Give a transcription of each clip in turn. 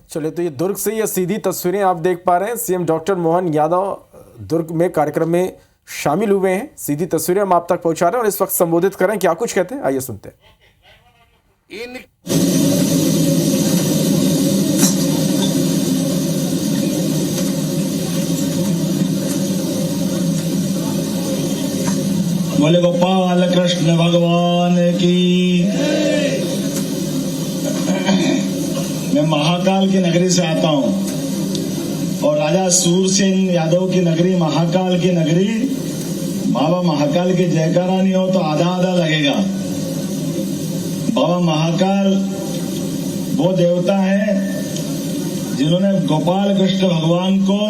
चलिए, तो ये दुर्ग से ये सीधी तस्वीरें आप देख पा रहे हैं। सीएम डॉक्टर मोहन यादव दुर्ग में कार्यक्रम में शामिल हुए हैं। सीधी तस्वीरें हम आप तक पहुंचा रहे हैं और इस वक्त संबोधित कर रहे हैं। क्या कुछ कहते हैं, आइए सुनते हैं। बोले गोपाल कृष्ण भगवान की। मैं महाकाल की नगरी से आता हूं और राजा सूरसेन यादव की नगरी महाकाल की नगरी। बाबा महाकाल की जयकारा नहीं हो तो आधा आधा लगेगा। बाबा महाकाल वो देवता है जिन्होंने गोपाल कृष्ण भगवान को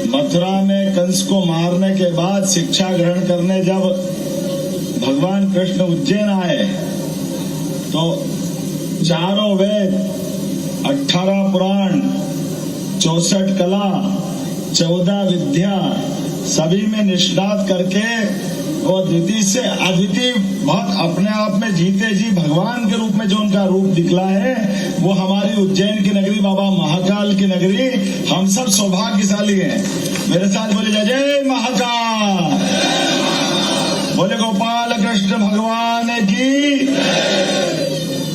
मथुरा में कंस को मारने के बाद शिक्षा ग्रहण करने जब भगवान कृष्ण उज्जैन आए तो चारों वेद, 18 पुराण, 64 कला, 14 विद्या सभी में निष्णात करके वो अद्वितीय से अद्वितीय बहुत अपने आप में जीते जी भगवान के रूप में जो उनका रूप दिखला है वो हमारी उज्जैन की नगरी बाबा महाकाल की नगरी। हम सब सौभाग्यशाली हैं। मेरे साथ बोले जय जय महाकाल, बोले गोपाल कृष्ण भगवान की।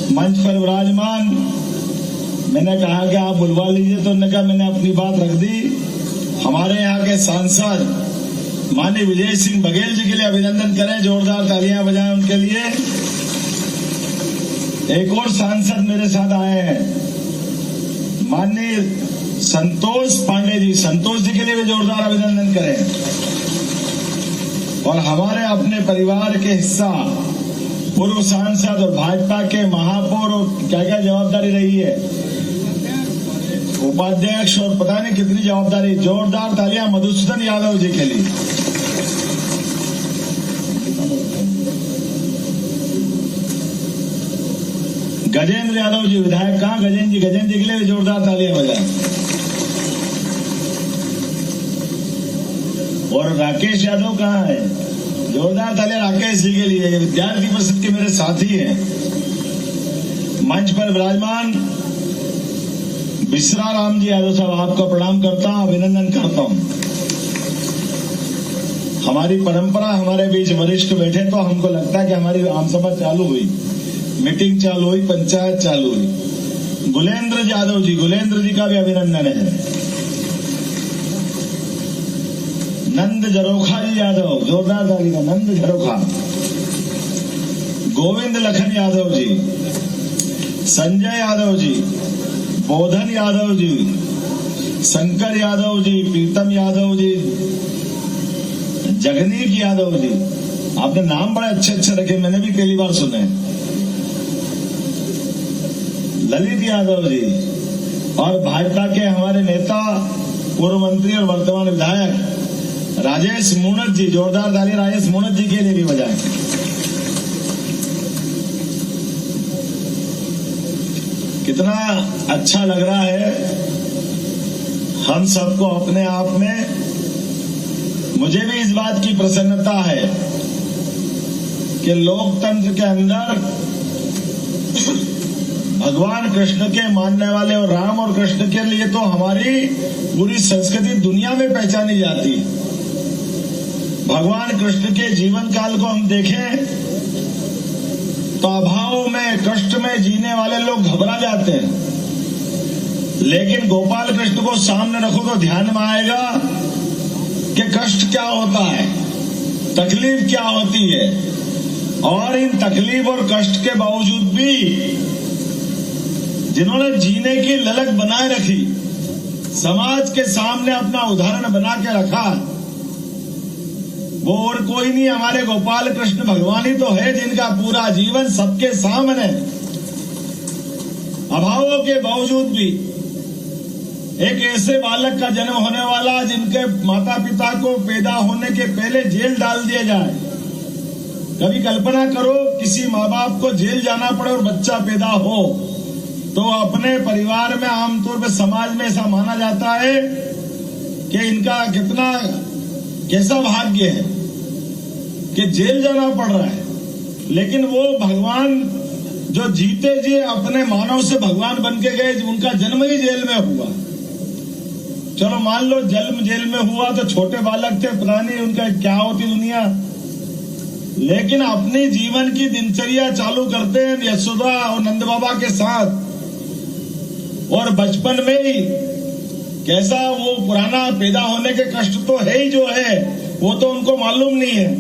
मंच पर विराजमान मैंने कहा कि आप बुलवा लीजिए, तो उन्होंने कहा मैंने अपनी बात रख दी। हमारे यहाँ के सांसद माननीय विजय सिंह बघेल जी के लिए अभिनंदन करें, जोरदार तालियां बजाएं उनके लिए। एक और सांसद मेरे साथ आए हैं, माननीय संतोष पांडे जी। संतोष जी के लिए भी जोरदार अभिनंदन करें। और हमारे अपने परिवार के हिस्सा पूर्व सांसद और भाजपा के महापौर और क्या क्या जवाबदारी रही है, उपाध्यक्ष और पता नहीं कितनी जवाबदारी। जोरदार तालियां मधुसूदन यादव जी के लिए। गजेंद्र यादव जी विधायक, कहां गजेंद्र जी? गजेंद्र जी के लिए भी जोरदार तालियां बजाएं। और राकेश यादव कहां है? जोरदार तालियां राकेश जी के लिए। विद्यार्थी परिषद के मेरे साथी हैं। मंच पर विराजमान बिसरा राम जी यादव साहब, आपका प्रणाम करता हूं, अभिनंदन करता हूं। हमारी परंपरा, हमारे बीच वरिष्ठ बैठे तो हमको लगता है कि हमारी आमसभा चालू हुई, मीटिंग चालू हुई, पंचायत चालू हुई। गुलेंद्र यादव जी, गुलेंद्र जी का भी अभिनंदन है। नंद झरोखा जी यादव, जोरदार तालियां। नंद झरोखा। गोविंद लखन यादव जी, संजय यादव जी, बोधन यादव जी, शंकर यादव जी, प्रीतम यादव जी, जगनीक यादव जी। आपने नाम बड़े अच्छे अच्छे रखे, मैंने भी पहली बार सुने। ललित यादव जी और भाजपा के हमारे नेता, पूर्व मंत्री और वर्तमान विधायक राजेश मूणत जी। जोरदार तालियां राजेश मूणत जी के लिए भी बजाएं। कितना अच्छा लग रहा है हम सबको अपने आप में। मुझे भी इस बात की प्रसन्नता है कि लोकतंत्र के अंदर भगवान कृष्ण के मानने वाले और राम और कृष्ण के लिए तो हमारी पूरी संस्कृति दुनिया में पहचानी जाती है। भगवान कृष्ण के जीवन काल को हम देखें तो अभाव में, कष्ट में जीने वाले लोग घबरा जाते हैं, लेकिन गोपाल कृष्ण को सामने रखो तो ध्यान में आएगा कि कष्ट क्या होता है, तकलीफ क्या होती है। और इन तकलीफ और कष्ट के बावजूद भी जिन्होंने जीने की ललक बनाए रखी, समाज के सामने अपना उदाहरण बना के रखा, वो और कोई नहीं, हमारे गोपाल कृष्ण भगवान ही तो है, जिनका पूरा जीवन सबके सामने अभावों के बावजूद भी एक ऐसे बालक का जन्म होने वाला जिनके माता पिता को पैदा होने के पहले जेल डाल दिया जाए। कभी कल्पना करो किसी माँ बाप को जेल जाना पड़े और बच्चा पैदा हो, तो अपने परिवार में आमतौर पर समाज में ऐसा माना जाता है कि इनका कैसा भाग्य है कि जेल जाना पड़ रहा है। लेकिन वो भगवान जो जीते जी अपने मानव से भगवान बन के गए, उनका जन्म ही जेल में हुआ। चलो मान लो जन्म जेल में हुआ तो छोटे बालक थे, पता नहीं उनका क्या होती दुनिया, लेकिन अपनी जीवन की दिनचर्या चालू करते हैं यशोदा और नंद बाबा के साथ। और बचपन में ही कैसा वो पुराना पैदा होने के कष्ट तो है ही, जो है वो तो उनको मालूम नहीं है,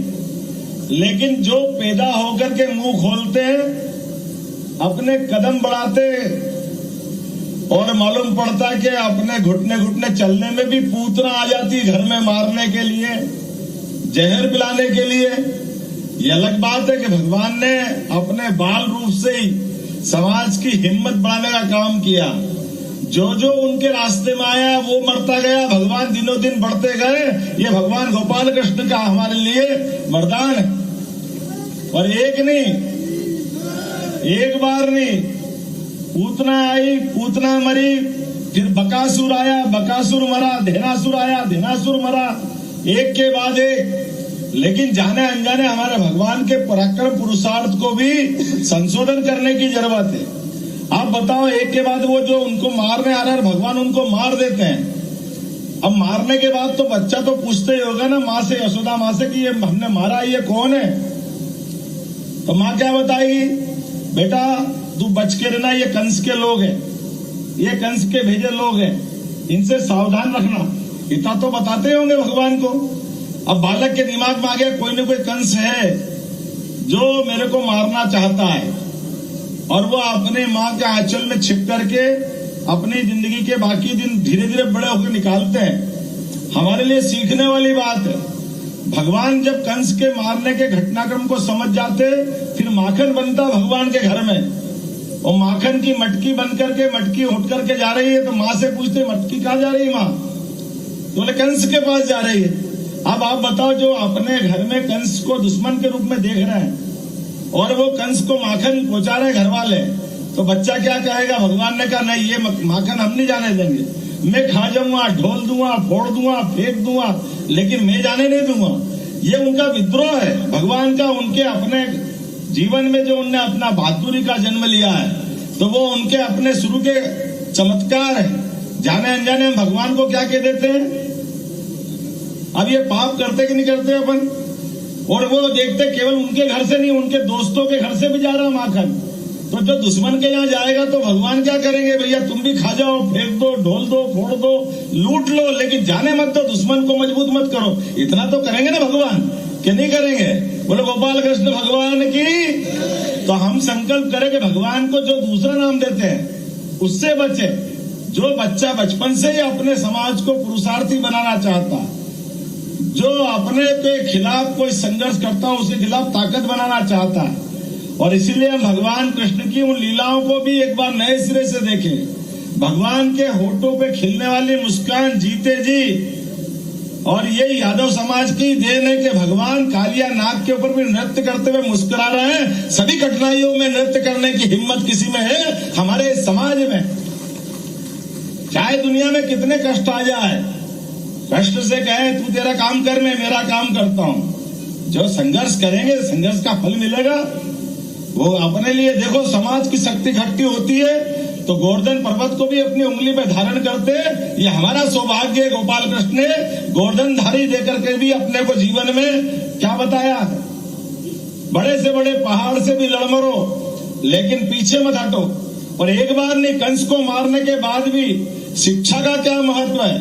लेकिन जो पैदा होकर के मुंह खोलते हैं, अपने कदम बढ़ाते और मालूम पड़ता कि अपने घुटने घुटने चलने में भी पूतना आ जाती घर में मारने के लिए, जहर पिलाने के लिए। ये अलग बात है कि भगवान ने अपने बाल रूप से ही समाज की हिम्मत बढ़ाने का काम किया। जो जो उनके रास्ते में आया वो मरता गया, भगवान दिनों दिन बढ़ते गए। ये भगवान गोपाल कृष्ण का हमारे लिए वरदान है। और एक नहीं, एक बार नहीं, पूतना आई, पूतना मरी, फिर बकासुर आया, बकासुर मरा, धेनासुर आया, धेनासुर मरा, एक के बाद एक। लेकिन जाने अनजाने हमारे भगवान के पराक्रम पुरुषार्थ को भी संशोधन करने की जरूरत है। आप बताओ, एक के बाद वो जो उनको मारने आ रहा है, भगवान उनको मार देते हैं। अब मारने के बाद तो बच्चा तो पूछते ही होगा ना माँ से, यशोदा माँ से, कि ये हमने मारा, ये कौन है? तो माँ क्या बताएगी? बेटा तू बच के रहना, ये कंस के लोग हैं, ये कंस के भेजे लोग हैं, इनसे सावधान रखना। इतना तो बताते होंगे भगवान को। अब बालक के दिमाग में आ गया कोई न कोई कंस है जो मेरे को मारना चाहता है, और वो अपने माँ के आंचल में छिप करके अपनी जिंदगी के बाकी दिन धीरे धीरे बड़े होकर निकालते हैं। हमारे लिए सीखने वाली बात है। भगवान जब कंस के मारने के घटनाक्रम को समझ जाते, फिर माखन बनता भगवान के घर में, और माखन की मटकी बन करके, मटकी उठ करके जा रही है, तो माँ से पूछते मटकी कहाँ जा रही है माँ? तो बोले कंस के पास जा रही है। अब आप बताओ, जो अपने घर में कंस को दुश्मन के रूप में देख रहे हैं और वो कंस को माखन पहुंचा रहे घर वाले, तो बच्चा क्या कहेगा? भगवान ने कहा नहीं, ये माखन हम नहीं जाने देंगे, मैं खा जाऊंगा, ढोल दूंगा, फोड़ दूंगा, फेंक दूंगा, लेकिन मैं जाने नहीं दूंगा। ये उनका विद्रोह है भगवान का। उनके अपने जीवन में जो उनने अपना बहादुरी का जन्म लिया है, तो वो उनके अपने शुरू के चमत्कार है। जाने अनजाने हम भगवान को क्या कह देते हैं? अब ये पाप करते कि नहीं करते अपन? और वो देखते केवल उनके घर से नहीं, उनके दोस्तों के घर से भी जा रहा माखन। तो जो दुश्मन के यहाँ जाएगा तो भगवान क्या करेंगे? भैया तुम भी खा जाओ, फेंक दो, ढोल दो, फोड़ दो, लूट लो, लेकिन जाने मत दो, दुश्मन को मजबूत मत करो। इतना तो करेंगे ना भगवान, कि नहीं करेंगे? बोले गोपाल कृष्ण भगवान की। तो हम संकल्प करें कि भगवान को जो दूसरा नाम देते हैं उससे बचे। जो बच्चा बचपन से ही अपने समाज को पुरुषार्थी बनाना चाहता, जो अपने के खिलाफ कोई संघर्ष करता है, उसके खिलाफ ताकत बनाना चाहता है, और इसीलिए हम भगवान कृष्ण की उन लीलाओं को भी एक बार नए सिरे से देखें। भगवान के होठों पे खिलने वाली मुस्कान जीते जी, और ये यादव समाज की देन है कि भगवान कालिया नाग के ऊपर भी नृत्य करते हुए मुस्कुरा रहे हैं। सभी कठिनाइयों में नृत्य करने की हिम्मत किसी में है हमारे समाज में। चाहे दुनिया में कितने कष्ट आ जाए, कष्ट से कहे तू तेरा काम कर, मैं मेरा काम करता हूं। जो संघर्ष करेंगे, संघर्ष का फल मिलेगा। वो अपने लिए देखो, समाज की शक्ति इकट्ठी होती है तो गोवर्धन पर्वत को भी अपनी उंगली पे धारण करते। ये हमारा सौभाग्य है। गोपाल कृष्ण ने गोवर्धन धारी देकर के भी अपने को जीवन में क्या बताया? बड़े से बड़े पहाड़ से भी लड़ मरो, लेकिन पीछे मत हटो। और एक बार नहीं, कंस को मारने के बाद भी शिक्षा का क्या महत्व है?